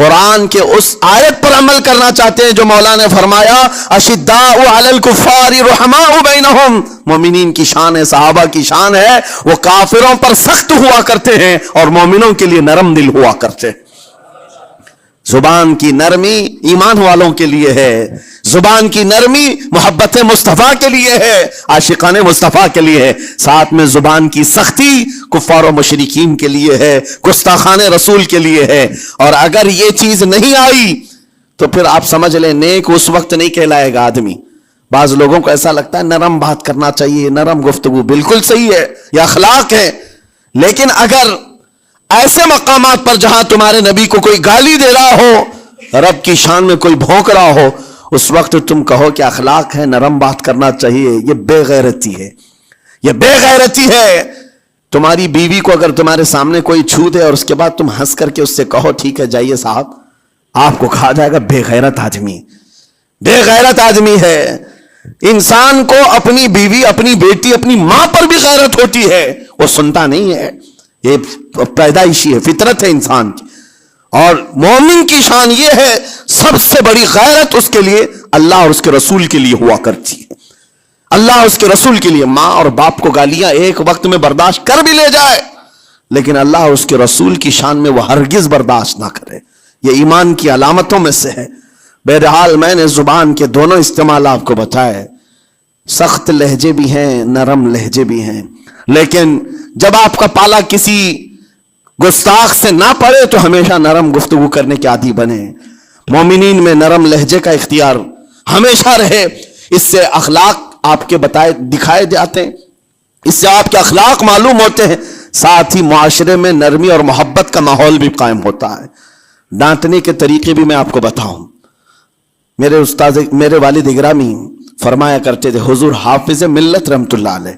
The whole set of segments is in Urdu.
قرآن کے اس آیت پر عمل کرنا چاہتے ہیں جو مولا نے فرمایا اشداء علی الکفار رحماء بینہم. مومنین کی شان ہے، صحابہ کی شان ہے، وہ کافروں پر سخت ہوا کرتے ہیں اور مومنوں کے لیے نرم دل ہوا کرتے ہیں. زبان کی نرمی ایمان والوں کے لیے ہے، زبان کی نرمی محبت مصطفیٰ کے لیے ہے، عاشقان مصطفیٰ کے لیے ہے. ساتھ میں زبان کی سختی کفار و مشرکین کے لیے ہے، گستاخان رسول کے لیے ہے. اور اگر یہ چیز نہیں آئی تو پھر آپ سمجھ لیں نیک اس وقت نہیں کہلائے گا آدمی. بعض لوگوں کو ایسا لگتا ہے نرم بات کرنا چاہیے، نرم گفتگو، بالکل صحیح ہے، یہ اخلاق ہے. لیکن اگر ایسے مقامات پر جہاں تمہارے نبی کو کوئی گالی دے رہا ہو، رب کی شان میں کوئی بھونک رہا ہو، اس وقت تم کہو کہ اخلاق ہے، نرم بات کرنا چاہیے، یہ بے غیرتی ہے، یہ بے غیرتی ہے. تمہاری بیوی کو اگر تمہارے سامنے کوئی چھو دے اور اس کے بعد تم ہنس کر کے اس سے کہو ٹھیک ہے جائیے صاحب، آپ کو کہا جائے گا بے غیرت آدمی، بے غیرت آدمی ہے. انسان کو اپنی بیوی، اپنی بیٹی، اپنی ماں پر بھی غیرت ہوتی ہے، وہ سنتا نہیں ہے، یہ پیدائشی ہے، فطرت ہے انسان کی. اور مومن کی شان یہ ہے سب سے بڑی غیرت اس کے لیے اللہ اور اس کے رسول کے لیے ہوا کرتی ہے. اللہ اور اس کے رسول کے لیے. ماں اور باپ کو گالیاں ایک وقت میں برداشت کر بھی لے جائے، لیکن اللہ اور اس کے رسول کی شان میں وہ ہرگز برداشت نہ کرے. یہ ایمان کی علامتوں میں سے ہے. بہرحال میں نے زبان کے دونوں استعمال آپ کو بتائے. سخت لہجے بھی ہیں، نرم لہجے بھی ہیں، لیکن جب آپ کا پالا کسی گستاخ سے نہ پڑے تو ہمیشہ نرم گفتگو کرنے کے عادی بنے. مومنین میں نرم لہجے کا اختیار ہمیشہ رہے. اس سے اخلاق آپ کے بتائے دکھائے جاتے ہیں، اس سے آپ کے اخلاق معلوم ہوتے ہیں. ساتھ ہی معاشرے میں نرمی اور محبت کا ماحول بھی قائم ہوتا ہے. ڈانٹنے کے طریقے بھی میں آپ کو بتاؤں. میرے استاد، میرے والد گرامی فرمایا کرتے تھے، حضور حافظ ملت رحمت اللہ علیہ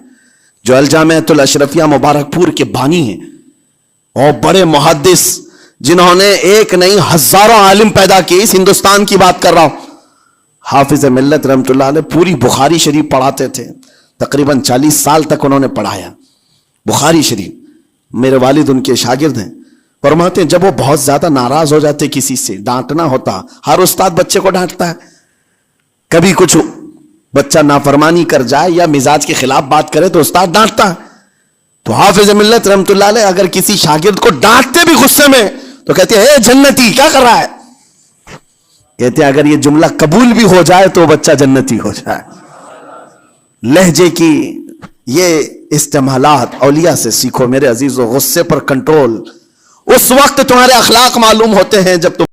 جو الجامعۃ الاشرفیہ مبارک پور کے بانی ہیں اور بڑے محدث جنہوں نے ایک نہیں ہزاروں عالم پیدا کیے، اس ہندوستان کی بات کر رہا ہوں. حافظ ملت رحمت اللہ علیہ پوری بخاری شریف پڑھاتے تھے. تقریباً 40 سال تک انہوں نے پڑھایا بخاری شریف. میرے والد ان کے شاگرد ہیں. فرماتے ہیں جب وہ بہت زیادہ ناراض ہو جاتے کسی سے، ڈانٹنا ہوتا، ہر استاد بچے کو ڈانٹتا ہے، کبھی کچھ بچہ نافرمانی کر جائے یا مزاج کے خلاف بات کرے تو استاد ڈانٹتا ہے. تو حافظ ملت رحمت اللہ علیہ اگر کسی شاگرد کو ڈانٹتے بھی غصے میں تو کہتے ہیں اے جنتی کیا کر رہا ہے. کہتے ہیں اگر یہ جملہ قبول بھی ہو جائے تو وہ بچہ جنتی ہو جائے. لہجے کی یہ استعمالات اولیاء سے سیکھو میرے عزیزو. غصے پر کنٹرول اس وقت تمہارے اخلاق معلوم ہوتے ہیں جب تم